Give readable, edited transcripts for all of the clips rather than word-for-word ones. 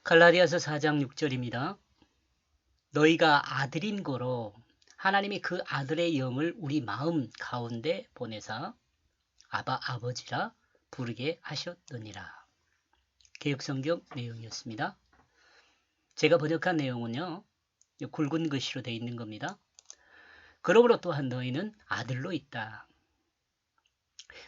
갈라디아서 4장 6절입니다. 너희가 아들인 거로 하나님이 그 아들의 영을 우리 마음 가운데 보내사 아바 아버지라 부르게 하셨느니라. 개역성경 내용이었습니다. 제가 번역한 내용은요, 굵은 글씨로 되어 있는 겁니다. 그러므로 또한 너희는 아들로 있다.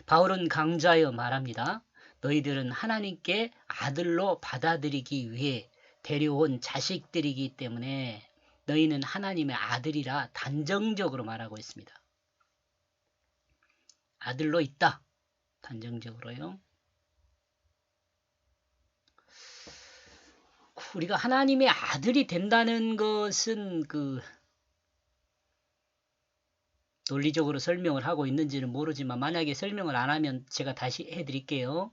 바울은 강조하여 말합니다. 너희들은 하나님께 아들로 받아들이기 위해 데려온 자식들이기 때문에 너희는 하나님의 아들이라 단정적으로 말하고 있습니다. 아들로 있다. 단정적으로요. 우리가 하나님의 아들이 된다는 것은 논리적으로 설명을 하고 있는지는 모르지만 만약에 설명을 안 하면 제가 다시 해드릴게요.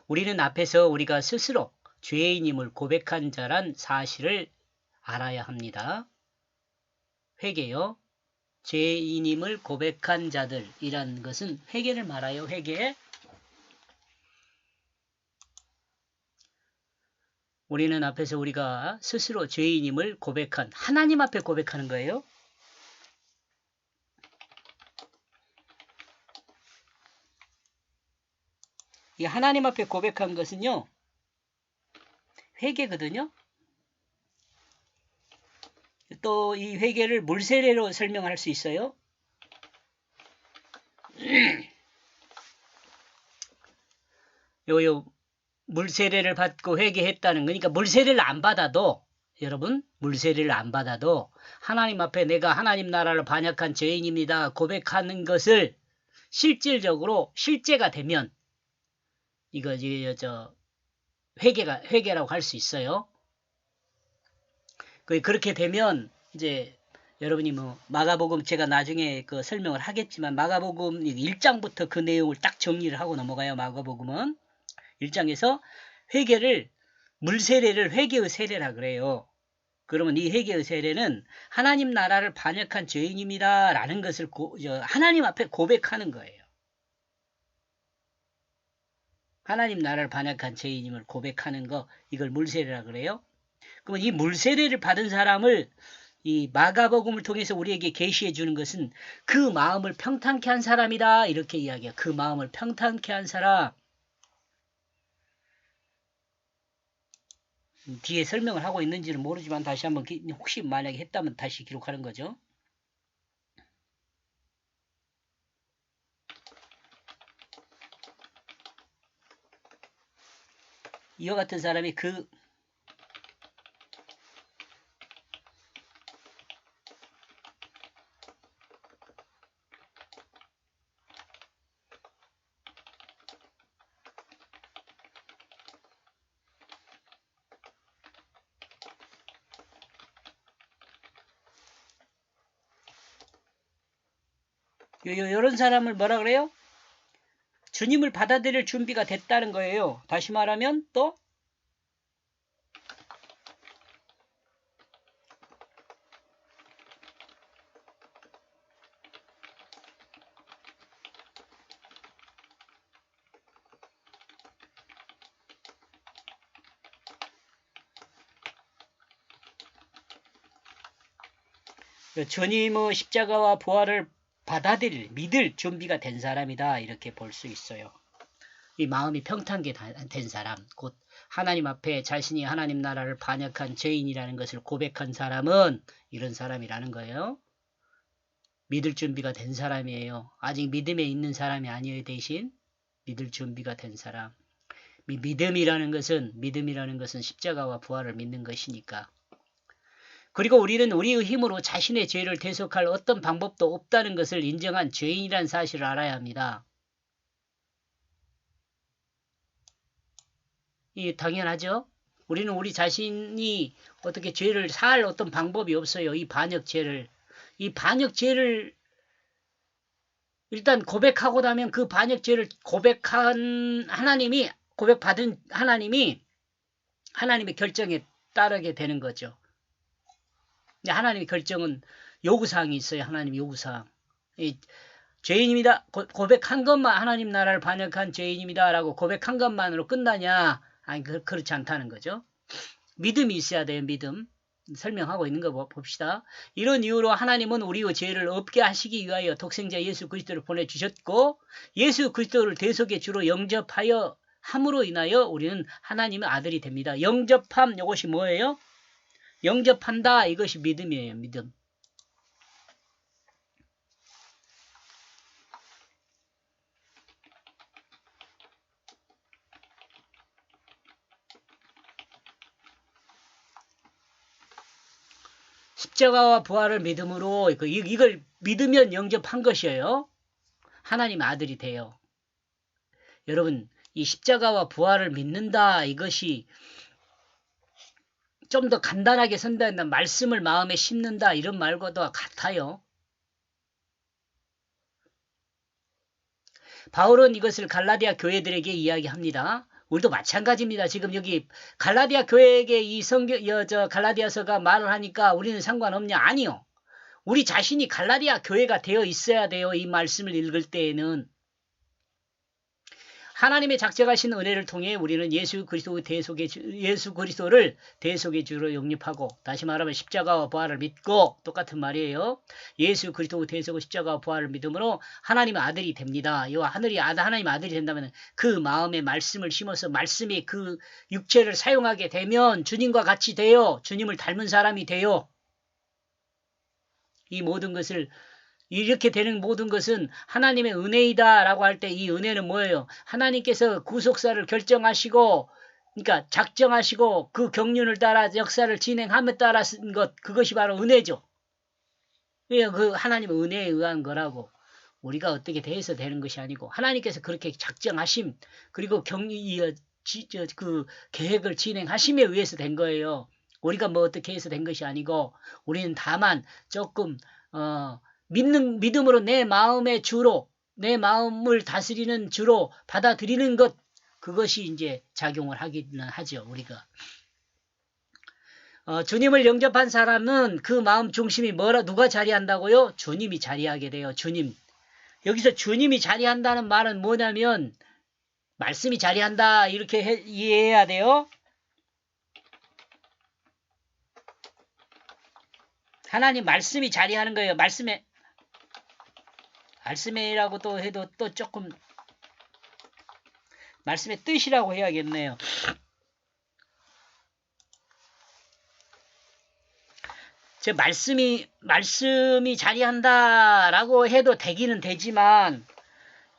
우리는 앞에서 우리가 스스로 죄인임을 고백한 자란 사실을 알아야 합니다. 회개요. 죄인임을 고백한 자들이란 것은 회개를 말하여 회개. 우리는 앞에서 우리가 스스로 죄인임을 고백한 하나님 앞에 고백하는 거예요. 이 하나님 앞에 고백한 것은요. 회개거든요. 또 이 회개를 물세례로 설명할 수 있어요. 요 물세례를 받고 회개했다는 거니까 물세례를 안 받아도 여러분 물세례를 안 받아도 하나님 앞에 내가 하나님 나라를 반역한 죄인입니다 고백하는 것을 실질적으로 실제가 되면 이거 회개라고 할 수 있어요. 그렇게 되면 이제 여러분이 마가복음 제가 나중에 설명을 하겠지만 마가복음 1장부터 그 내용을 딱 정리를 하고 넘어가요. 마가복음은 1장에서 물세례를 회개의 세례라 그래요. 그러면 이 회개의 세례는 하나님 나라를 반역한 죄인입니다 라는 것을 하나님 앞에 고백하는 거예요. 하나님 나라를 반역한 죄인임을 고백하는 거, 이걸 물세례라 그래요. 그러면 이 물세례를 받은 사람을 이 마가복음을 통해서 우리에게 계시해 주는 것은 그 마음을 평탄케 한 사람이다 이렇게 이야기해요. 그 마음을 평탄케 한 사람. 뒤에 설명을 하고 있는지는 모르지만 다시 한번 혹시 만약에 했다면 다시 기록하는 거죠. 이와 같은 사람이 이런 사람을 뭐라 그래요? 주님을 받아들일 준비가 됐다는 거예요. 다시 말하면 또 주님의 십자가와 부활을 믿을 준비가 된 사람이다 이렇게 볼 수 있어요. 이 마음이 평탄하게 된 사람, 곧 하나님 앞에 자신이 하나님 나라를 반역한 죄인이라는 것을 고백한 사람은 이런 사람이라는 거예요. 믿을 준비가 된 사람이에요. 아직 믿음에 있는 사람이 아니에요. 대신 믿을 준비가 된 사람. 믿음이라는 것은 십자가와 부활을 믿는 것이니까. 그리고 우리는 우리의 힘으로 자신의 죄를 대속할 어떤 방법도 없다는 것을 인정한 죄인이라는 사실을 알아야 합니다. 이 당연하죠. 우리는 우리 자신이 어떻게 죄를 살 어떤 방법이 없어요. 이 반역죄를 일단 고백하고 나면 그 반역죄를 고백받은 하나님이 하나님의 결정에 따르게 되는 거죠. 하나님의 결정은 요구사항이 있어요. 하나님 요구사항. 죄인입니다. 고백한 것만 하나님 나라를 반역한 죄인입니다. 라고 고백한 것만으로 끝나냐? 아니, 그렇지 않다는 거죠. 믿음이 있어야 돼요, 믿음. 설명하고 있는 거 봅시다. 이런 이유로 하나님은 우리의 죄를 없게 하시기 위하여 독생자 예수 그리스도를 보내주셨고, 예수 그리스도를 대속의 주로 영접하여 함으로 인하여 우리는 하나님의 아들이 됩니다. 영접함, 이것이 뭐예요? 영접한다, 이것이 믿음이에요, 믿음. 십자가와 부활을 믿음으로 이걸 믿으면 영접한 것이에요. 하나님 아들이 돼요. 여러분, 이 십자가와 부활을 믿는다, 이것이 좀 더 간단하게 선다면 말씀을 마음에 심는다, 이런 말과도 같아요. 바울은 이것을 갈라디아 교회들에게 이야기합니다. 우리도 마찬가지입니다. 지금 여기 갈라디아 교회에게 이 갈라디아서가 말을 하니까 우리는 상관없냐? 아니요. 우리 자신이 갈라디아 교회가 되어 있어야 돼요. 이 말씀을 읽을 때에는. 하나님의 작정하신 은혜를 통해 우리는 예수 그리스도를 대속의 주로 영접하고, 다시 말하면 십자가와 부활을 믿고, 똑같은 말이에요. 예수 그리스도 대속의 십자가와 부활을 믿음으로 하나님의 아들이 됩니다. 이 하나님의 아들이 된다면 그 마음에 말씀을 심어서 말씀이 그 육체를 사용하게 되면 주님과 같이 돼요. 주님을 닮은 사람이 돼요. 이 모든 것을, 이렇게 되는 모든 것은 하나님의 은혜이다 라고 할 때 이 은혜는 뭐예요? 하나님께서 구속사를 결정하시고, 그러니까 작정하시고 그 경륜을 따라 역사를 진행함에 따라서 그것이 바로 은혜죠. 그 하나님의 은혜에 의한 거라고. 우리가 어떻게 돼서 되는 것이 아니고 하나님께서 그렇게 작정하심, 그리고 그 계획을 진행하심에 의해서 된 거예요. 우리가 뭐 어떻게 해서 된 것이 아니고, 우리는 다만 조금 믿음으로 내 마음의 주로, 내 마음을 다스리는 주로 받아들이는 것, 그것이 이제 작용을 하기는 하죠, 우리가. 주님을 영접한 사람은 그 마음 중심이 누가 자리한다고요? 주님이 자리하게 돼요, 주님. 여기서 주님이 자리한다는 말은 뭐냐면, 말씀이 자리한다, 이렇게 이해해야 돼요. 하나님 말씀이 자리하는 거예요. 말씀이라고 또 해도 또 조금 말씀의 뜻이라고 해야겠네요. 저 말씀이 자리한다라고 해도 되기는 되지만,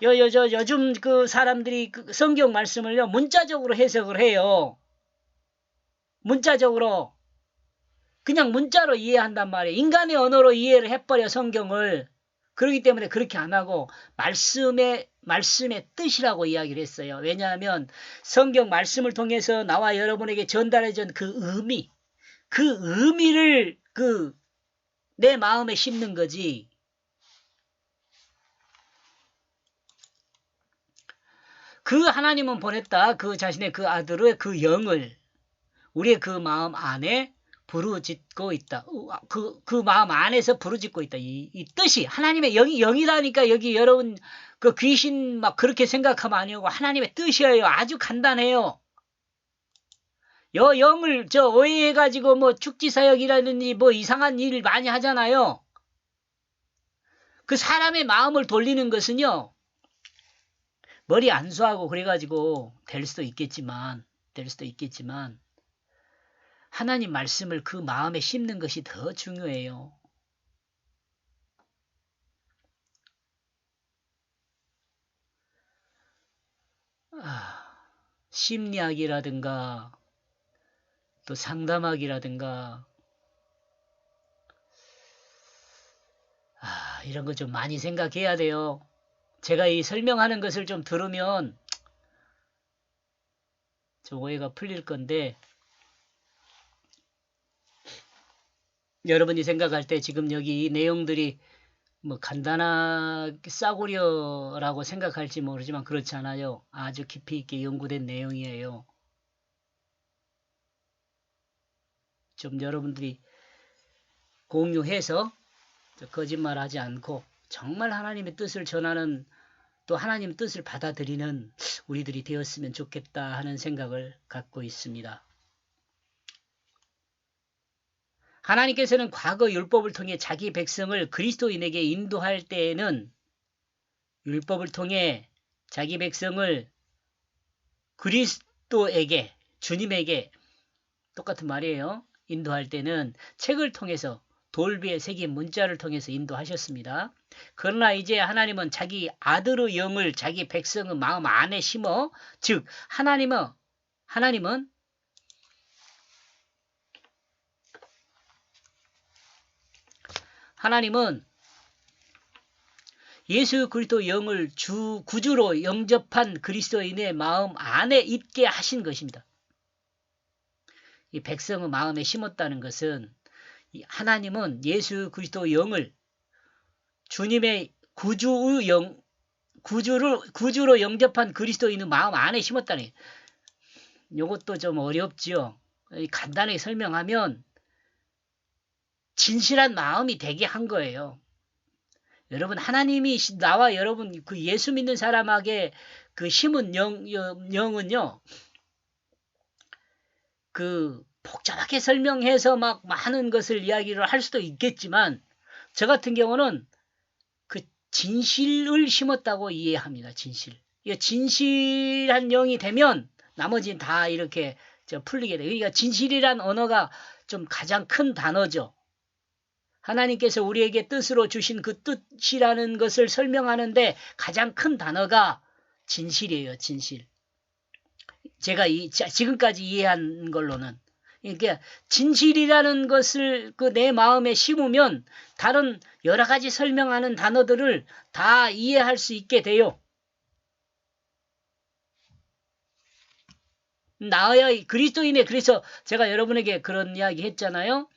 요즘 그 사람들이 그 성경 말씀을요, 문자적으로 해석을 해요. 문자적으로. 그냥 문자로 이해한단 말이에요. 인간의 언어로 이해를 해버려, 성경을. 그렇기 때문에 그렇게 안 하고 말씀의 뜻이라고 이야기를 했어요. 왜냐하면 성경 말씀을 통해서 나와 여러분에게 전달해준 그 의미를 내 마음에 심는 거지. 그 하나님은 보냈다. 그 자신의 그 아들의 그 영을 우리의 그 마음 안에 부르짖고 있다. 그 마음 안에서 부르짖고 있다. 이 뜻이 하나님의 영이라니까. 여기 여러분 그 귀신 막 그렇게 생각하면 아니고 하나님의 뜻이에요. 아주 간단해요. 영을 오해해가지고 뭐 축지사역이라든지 뭐 이상한 일 많이 하잖아요. 그 사람의 마음을 돌리는 것은요, 머리 안수하고 그래가지고 될 수도 있겠지만 하나님 말씀을 그 마음에 심는 것이 더 중요해요. 심리학이라든가 또 상담학이라든가 이런 거 좀 많이 생각해야 돼요. 제가 이 설명하는 것을 좀 들으면 좀 오해가 풀릴 건데, 여러분이 생각할 때 지금 여기 이 내용들이 뭐 간단하게 싸구려라고 생각할지 모르지만 그렇지 않아요. 아주 깊이 있게 연구된 내용이에요. 좀 여러분들이 공유해서 거짓말하지 않고 정말 하나님의 뜻을 전하는 또 하나님 뜻을 받아들이는 우리들이 되었으면 좋겠다 하는 생각을 갖고 있습니다. 하나님께서는 과거 율법을 통해 자기 백성을 그리스도인에게 인도할 때에는 율법을 통해 자기 백성을 그리스도에게, 주님에게, 똑같은 말이에요. 인도할 때는 책을 통해서, 돌비에 새긴 문자를 통해서 인도하셨습니다. 그러나 이제 하나님은 자기 아들의 영을 자기 백성의 마음 안에 심어, 즉 하나님은 예수 그리스도 영을 구주로 영접한 그리스도인의 마음 안에 있게 하신 것입니다. 이 백성의 마음에 심었다는 것은 하나님은 예수 그리스도 영을 주님의 구주로 영접한 그리스도인의 마음 안에 심었다는 거예요. 이것도 좀 어렵죠. 간단하게 설명하면 진실한 마음이 되게 한 거예요. 여러분, 하나님이 나와 여러분 그 예수 믿는 사람에게 그 심은 영은요, 그 복잡하게 설명해서 막 많은 것을 이야기를 할 수도 있겠지만, 저 같은 경우는 그 진실을 심었다고 이해합니다. 진실한 영이 되면 나머지는 다 이렇게 풀리게 돼요. 그러니까 진실이란 언어가 좀 가장 큰 단어죠. 하나님께서 우리에게 뜻으로 주신 그 뜻이라는 것을 설명하는데 가장 큰 단어가 진실이에요. 진실. 제가 지금까지 이해한 걸로는. 그러니까 진실이라는 것을 내 마음에 심으면 다른 여러 가지 설명하는 단어들을 다 이해할 수 있게 돼요. 나의 그리스도인의, 그래서 제가 여러분에게 그런 이야기 했잖아요.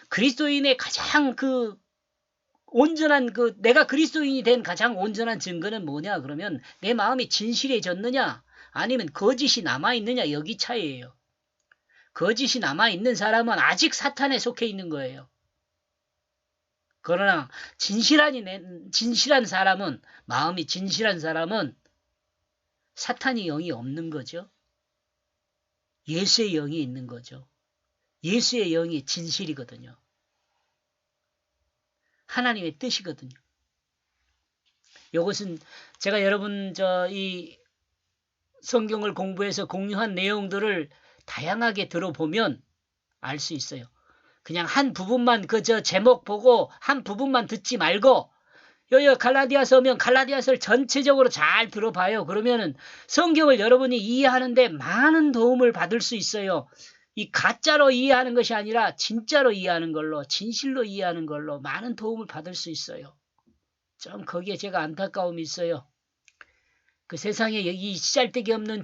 그리스도인의 가장 온전한 내가 그리스도인이 된 가장 온전한 증거는 뭐냐 그러면 내 마음이 진실해졌느냐 아니면 거짓이 남아있느냐, 여기 차이예요. 거짓이 남아있는 사람은 아직 사탄에 속해 있는 거예요. 그러나 진실한 사람은, 마음이 진실한 사람은 사탄의 영이 없는 거죠. 예수의 영이 있는 거죠. 예수의 영이 진실이거든요. 하나님의 뜻이거든요. 이것은 제가 여러분 이 성경을 공부해서 공유한 내용들을 다양하게 들어보면 알 수 있어요. 그냥 한 부분만 제목 보고 한 부분만 듣지 말고 여기 갈라디아서 오면 갈라디아서를 전체적으로 잘 들어봐요. 그러면은 성경을 여러분이 이해하는데 많은 도움을 받을 수 있어요. 이 가짜로 이해하는 것이 아니라 진짜로 이해하는 걸로, 진실로 이해하는 걸로 많은 도움을 받을 수 있어요. 좀 거기에 제가 안타까움이 있어요. 그 세상에 이 씨알데기 없는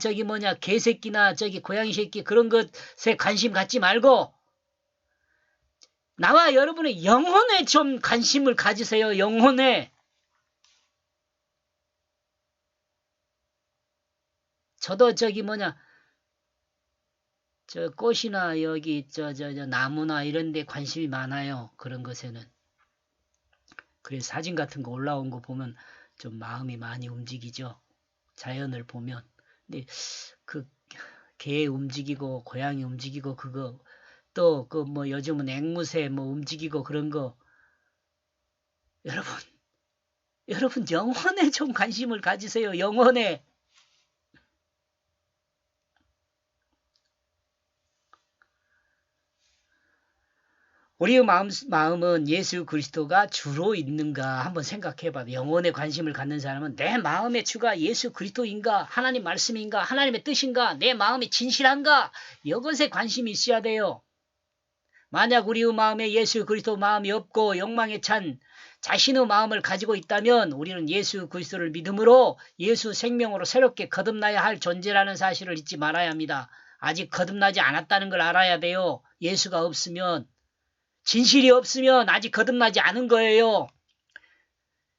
개새끼나 고양이 새끼 그런 것에 관심 갖지 말고 나와 여러분의 영혼에 좀 관심을 가지세요. 영혼에. 저도 꽃이나 여기 나무나 이런 데 관심이 많아요. 그런 것에는. 그래서 사진 같은 거 올라온 거 보면 좀 마음이 많이 움직이죠. 자연을 보면. 근데 개 움직이고 고양이 움직이고 그거 또 요즘은 앵무새 움직이고 그런 거 여러분 영혼에 좀 관심을 가지세요. 영혼에. 우리의 마음은 예수 그리스도가 주로 있는가 한번 생각해봐요. 영혼에 관심을 갖는 사람은 내 마음의 주가 예수 그리스도인가, 하나님 말씀인가, 하나님의 뜻인가, 내 마음이 진실한가, 이것에 관심이 있어야 돼요. 만약 우리의 마음에 예수 그리스도 마음이 없고 욕망에 찬 자신의 마음을 가지고 있다면 우리는 예수 그리스도를 믿음으로 예수 생명으로 새롭게 거듭나야 할 존재라는 사실을 잊지 말아야 합니다. 아직 거듭나지 않았다는 걸 알아야 돼요. 예수가 없으면, 진실이 없으면 아직 거듭나지 않은 거예요.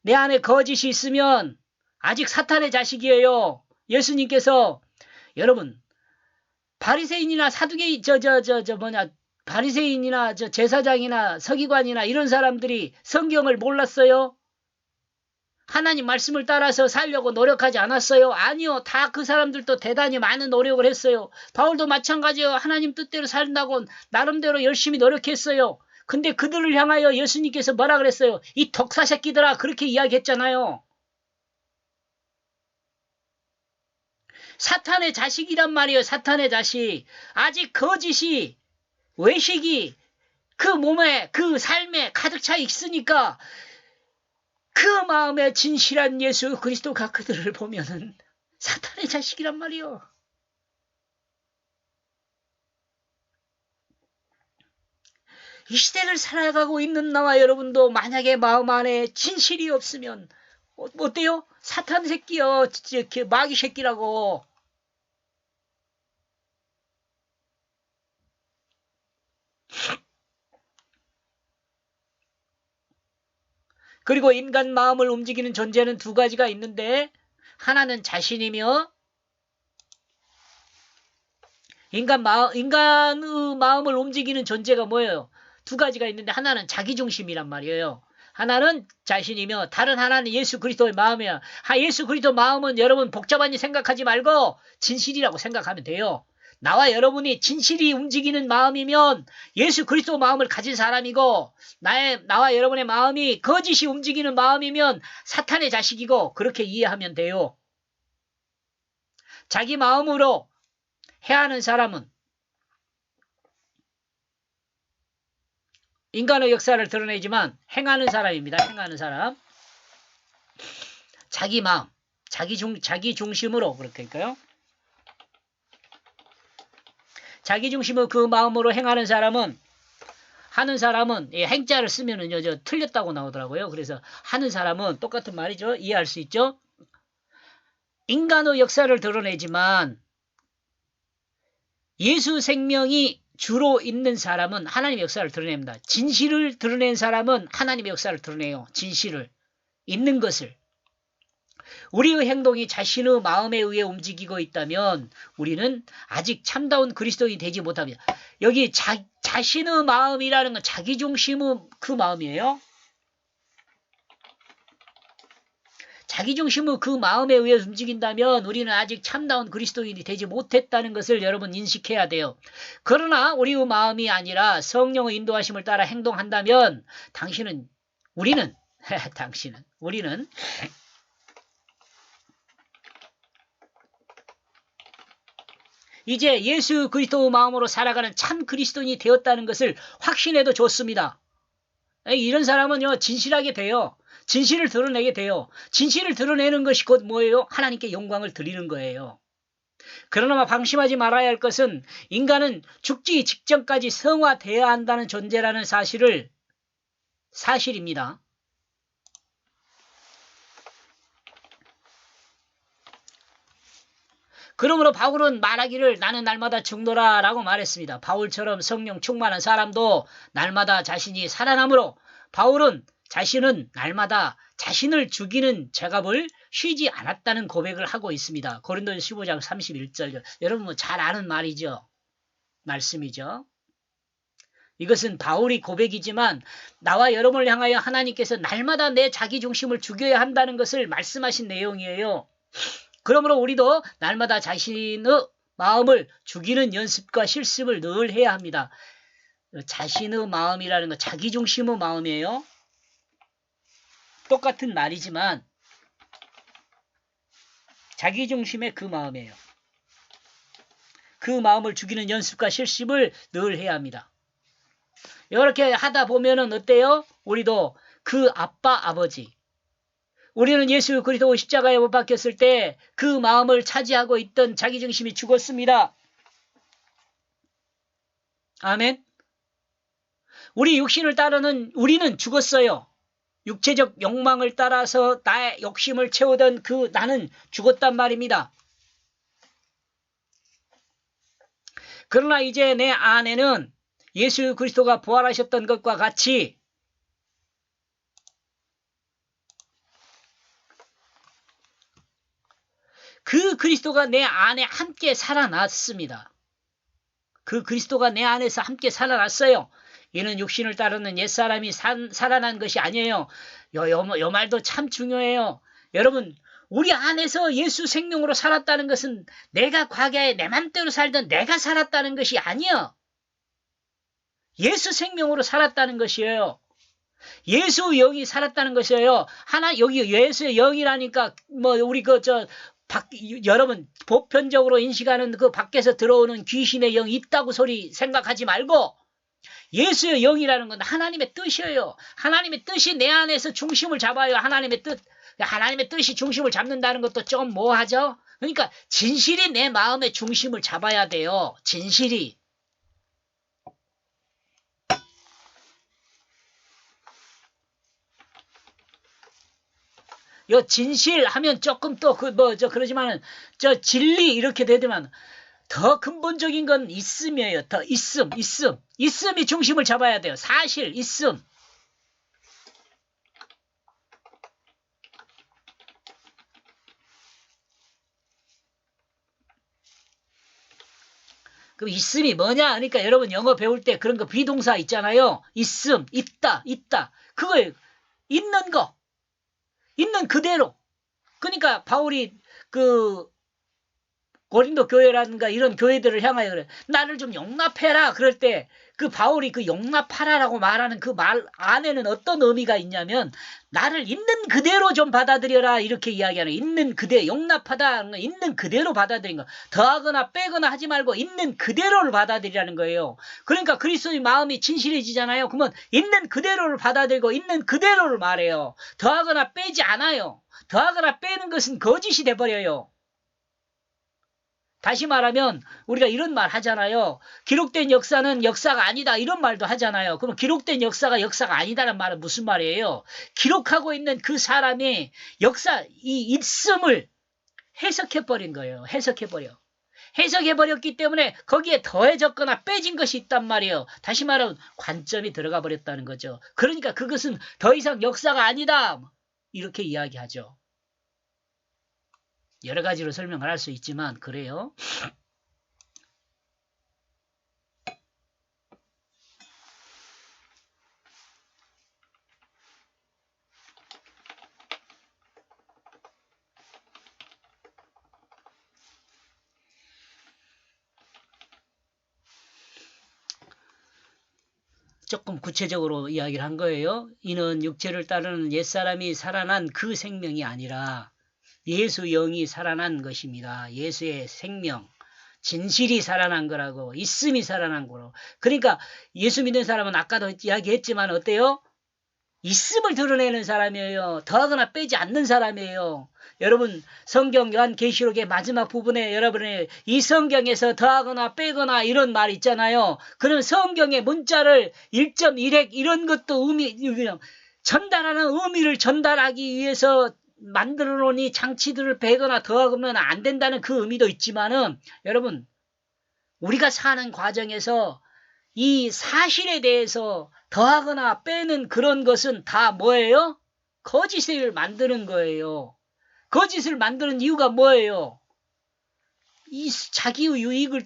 내 안에 거짓이 있으면 아직 사탄의 자식이에요. 예수님께서 여러분 바리새인이나 사두개인 바리새인이나 제사장이나 서기관이나 이런 사람들이 성경을 몰랐어요? 하나님 말씀을 따라서 살려고 노력하지 않았어요? 아니요. 다 그 사람들도 대단히 많은 노력을 했어요. 바울도 마찬가지예요. 하나님 뜻대로 산다고 나름대로 열심히 노력했어요. 근데 그들을 향하여 예수님께서 뭐라 그랬어요? 이 독사 새끼들아, 그렇게 이야기했잖아요. 사탄의 자식이란 말이에요. 사탄의 자식. 아직 거짓이, 외식이 그 몸에, 그 삶에 가득 차 있으니까 그 마음에 진실한 예수 그리스도가 그들을 보면은 사탄의 자식이란 말이요. 이 시대를 살아가고 있는 나와 여러분도 만약에 마음 안에 진실이 없으면 어때요? 사탄 새끼요. 마귀 새끼라고. 그리고 인간 마음을 움직이는 존재는 두 가지가 있는데, 하나는 자신이며, 인간의 마음을 움직이는 존재가 뭐예요? 두 가지가 있는데, 하나는 자기중심이란 말이에요. 하나는 자신이며, 다른 하나는 예수 그리스도의 마음이야. 예수 그리스도 마음은 여러분 복잡하게 생각하지 말고 진실이라고 생각하면 돼요. 나와 여러분이 진실이 움직이는 마음이면 예수 그리스도 마음을 가진 사람이고, 나와 여러분의 마음이 거짓이 움직이는 마음이면 사탄의 자식이고, 그렇게 이해하면 돼요. 자기 마음으로 해하는 사람은 인간의 역사를 드러내지만 행하는 사람입니다. 행하는 사람. 자기 마음, 자기 중심으로, 그렇게 할까요? 자기 중심의 그 마음으로 행하는 사람은, 하는 사람은, 행자를 쓰면은요, 틀렸다고 나오더라고요. 그래서 하는 사람은 똑같은 말이죠. 이해할 수 있죠? 인간의 역사를 드러내지만 예수 생명이 주로 있는 사람은 하나님의 역사를 드러냅니다. 진실을 드러낸 사람은 하나님의 역사를 드러내요. 진실을. 있는 것을. 우리의 행동이 자신의 마음에 의해 움직이고 있다면 우리는 아직 참다운 그리스도인이 되지 못합니다. 여기 자신의 마음이라는 건 자기중심의 그 마음이에요. 자기중심의 그 마음에 의해 움직인다면 우리는 아직 참다운 그리스도인이 되지 못했다는 것을 여러분 인식해야 돼요. 그러나 우리의 마음이 아니라 성령의 인도하심을 따라 행동한다면 우리는 이제 예수 그리스도의 마음으로 살아가는 참 그리스도인이 되었다는 것을 확신해도 좋습니다. 이런 사람은요, 진실하게 돼요. 진실을 드러내게 돼요. 진실을 드러내는 것이 곧 뭐예요? 하나님께 영광을 드리는 거예요. 그러나 방심하지 말아야 할 것은 인간은 죽기 직전까지 성화되어야 한다는 존재라는 사실입니다. 그러므로 바울은 말하기를 나는 날마다 죽노라 라고 말했습니다. 바울처럼 성령 충만한 사람도 날마다 자신이 살아남으로 바울은 자신은 날마다 자신을 죽이는 작업을 쉬지 않았다는 고백을 하고 있습니다. 고린도서 15장 31절. 여러분 뭐 잘 아는 말씀이죠. 이것은 바울이 고백이지만 나와 여러분을 향하여 하나님께서 날마다 내 자기중심을 죽여야 한다는 것을 말씀하신 내용이에요. 그러므로 우리도 날마다 자신의 마음을 죽이는 연습과 실습을 늘 해야 합니다. 자신의 마음이라는 건 자기중심의 마음이에요. 똑같은 말이지만 자기중심의 그 마음이에요. 그 마음을 죽이는 연습과 실습을 늘 해야 합니다. 이렇게 하다 보면은 어때요? 우리도 그 아버지, 우리는 예수 그리스도 십자가에 못 박혔을 때 그 마음을 차지하고 있던 자기중심이 죽었습니다. 아멘. 우리 육신을 따르는 우리는 죽었어요. 육체적 욕망을 따라서 나의 욕심을 채우던 그 나는 죽었단 말입니다. 그러나 이제 내 안에는 예수 그리스도가 부활하셨던 것과 같이 그 그리스도가 내 안에 함께 살아났습니다. 그 그리스도가 내 안에서 함께 살아났어요. 이는 육신을 따르는 옛사람이 살아난 것이 아니에요. 요 말도 참 중요해요. 여러분, 우리 안에서 예수 생명으로 살았다는 것은 내가 과거에 내 맘대로 살던 내가 살았다는 것이 아니요. 예수 생명으로 살았다는 것이에요. 예수 영이 살았다는 것이에요. 여기 예수의 영이라니까, 우리 여러분, 보편적으로 인식하는 그 밖에서 들어오는 귀신의 영이 있다고 소리 생각하지 말고, 예수의 영이라는 건 하나님의 뜻이에요. 하나님의 뜻이 내 안에서 중심을 잡아요. 하나님의 뜻이 중심을 잡는다는 것도 좀 뭐하죠? 그러니까 진실이 내 마음의 중심을 잡아야 돼요. 진실이. 요 진실 하면 조금 또 그러지만은 진리 이렇게 되지만 더 근본적인 건 있음이에요. 더 있음. 있음이 중심을 잡아야 돼요. 사실, 있음. 그럼 있음이 뭐냐? 그러니까 여러분 영어 배울 때 그런 거 비동사 있잖아요. 있음, 있다. 그거예요. 있는 거. 있는 그대로. 그러니까 바울이 고린도 교회라든가 이런 교회들을 향하여 그래. 나를 좀 용납해라. 그럴 때 그 바울이 그 용납하라라고 말하는 그 말 안에는 어떤 의미가 있냐면 나를 있는 그대로 좀 받아들여라. 이렇게 이야기하는 있는 그대 용납하다. 있는 그대로 받아들인 거. 더하거나 빼거나 하지 말고 있는 그대로를 받아들이라는 거예요. 그러니까 그리스도의 마음이 진실해지잖아요. 그러면 있는 그대로를 받아들이고 있는 그대로를 말해요. 더하거나 빼지 않아요. 더하거나 빼는 것은 거짓이 돼버려요. 다시 말하면 우리가 이런 말 하잖아요. 기록된 역사는 역사가 아니다. 이런 말도 하잖아요. 그럼 기록된 역사가 아니다는 말은 무슨 말이에요? 기록하고 있는 그 사람이 이 있음을 해석해버린 거예요. 해석해버렸기 때문에 거기에 더해졌거나 빼진 것이 있단 말이에요. 다시 말하면 관점이 들어가 버렸다는 거죠. 그러니까 그것은 더 이상 역사가 아니다. 이렇게 이야기하죠. 여러 가지로 설명을 할 수 있지만 그래요. 조금 구체적으로 이야기를 한 거예요. 이는 육체를 따르는 옛사람이 살아난 그 생명이 아니라 예수 영이 살아난 것입니다. 예수의 생명, 진실이 살아난 거라고, 있음이 살아난 거라고. 그러니까 예수 믿는 사람은 아까도 이야기했지만 어때요? 있음을 드러내는 사람이에요. 더하거나 빼지 않는 사람이에요. 여러분 성경 요한계시록의 마지막 부분에 여러분의 이 성경에서 더하거나 빼거나 이런 말 있잖아요. 그럼 성경의 문자를 1.1핵 이런 것도 전달하는 의미를 전달하기 위해서 만들어 놓으니 장치들을 빼거나 더하면 안 된다는 그 의미도 있지만은 여러분 우리가 사는 과정에서 이 사실에 대해서 더하거나 빼는 그런 것은 다 뭐예요? 거짓을 만드는 거예요. 거짓을 만드는 이유가 뭐예요? 이 자기의 유익을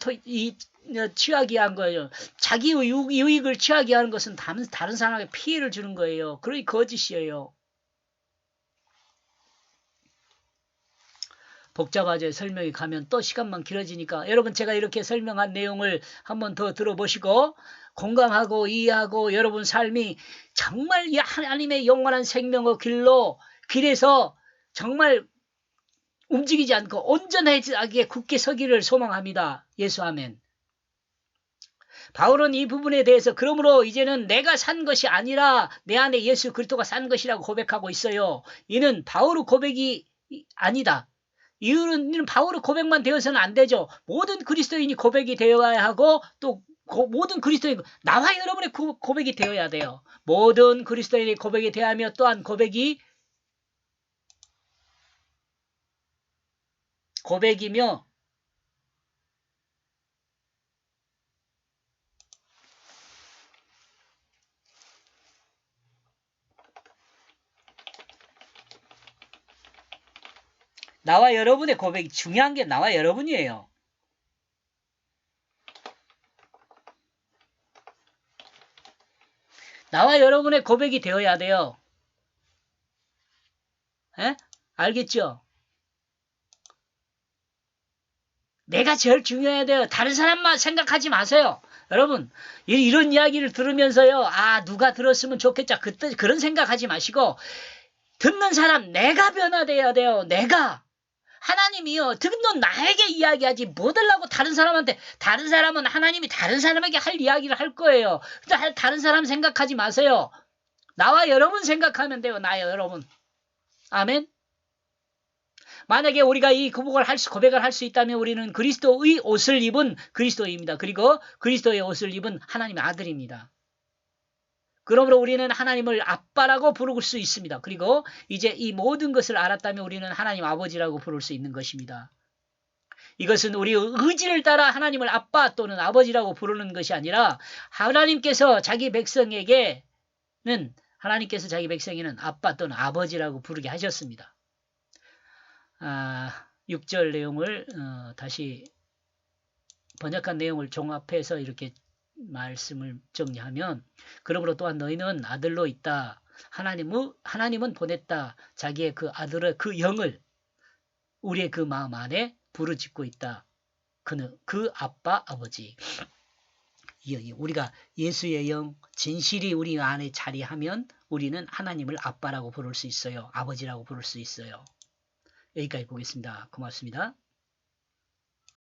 취하게 한 거예요. 자기의 유익을 취하게 하는 것은 다른 사람에게 피해를 주는 거예요. 그러니 거짓이에요. 복잡하게 설명이 가면 또 시간만 길어지니까 여러분 제가 이렇게 설명한 내용을 한번 더 들어보시고 공감하고 이해하고 여러분 삶이 정말 이 하나님의 영원한 생명의 길에서 정말 움직이지 않고 온전하게 굳게 서기를 소망합니다. 예수 아멘. 바울은 이 부분에 대해서 그러므로 이제는 내가 산 것이 아니라 내 안에 예수 그리스도가 산 것이라고 고백하고 있어요. 이는 바울의 고백이 아니다. 이유는 바울의 고백만 되어서는 안 되죠. 모든 그리스도인이 고백이 되어야 하고 또 모든 그리스도인 나와 여러분의 고백이 되어야 돼요. 모든 그리스도인이 고백이 되어야 하며 또한 고백이며 나와 여러분의 고백이 중요한 게 나와 여러분이에요. 나와 여러분의 고백이 되어야 돼요. 에? 알겠죠? 내가 제일 중요해야 돼요. 다른 사람만 생각하지 마세요. 여러분, 이런 이야기를 들으면서요. 아, 누가 들었으면 좋겠자. 그런 생각하지 마시고 듣는 사람 내가 변화돼야 돼요. 내가. 하나님이요. 듣는 나에게 이야기하지 뭐 달라고 다른 사람한테. 다른 사람은 하나님이 다른 사람에게 할 이야기를 할 거예요. 근데 다른 사람 생각하지 마세요. 나와 여러분 생각하면 돼요. 나 여러분. 아멘. 만약에 우리가 이 고백을 할 수 있다면 우리는 그리스도의 옷을 입은 그리스도입니다. 그리고 그리스도의 옷을 입은 하나님의 아들입니다. 그러므로 우리는 하나님을 아빠라고 부를 수 있습니다. 그리고 이제 이 모든 것을 알았다면 우리는 하나님 아버지라고 부를 수 있는 것입니다. 이것은 우리의 의지를 따라 하나님을 아빠 또는 아버지라고 부르는 것이 아니라 하나님께서 자기 백성에게는 아빠 또는 아버지라고 부르게 하셨습니다. 6절 내용을 다시 번역한 내용을 종합해서 이렇게 말씀을 정리하면 그러므로 또한 너희는 아들로 있다. 하나님은 보냈다. 자기의 그 아들의 그 영을 우리의 그 마음 안에 부르짖고 있다. 그는 그 아빠 아버지. 우리가 예수의 영 진실이 우리 안에 자리하면 우리는 하나님을 아빠라고 부를 수 있어요. 아버지라고 부를 수 있어요. 여기까지 보겠습니다. 고맙습니다.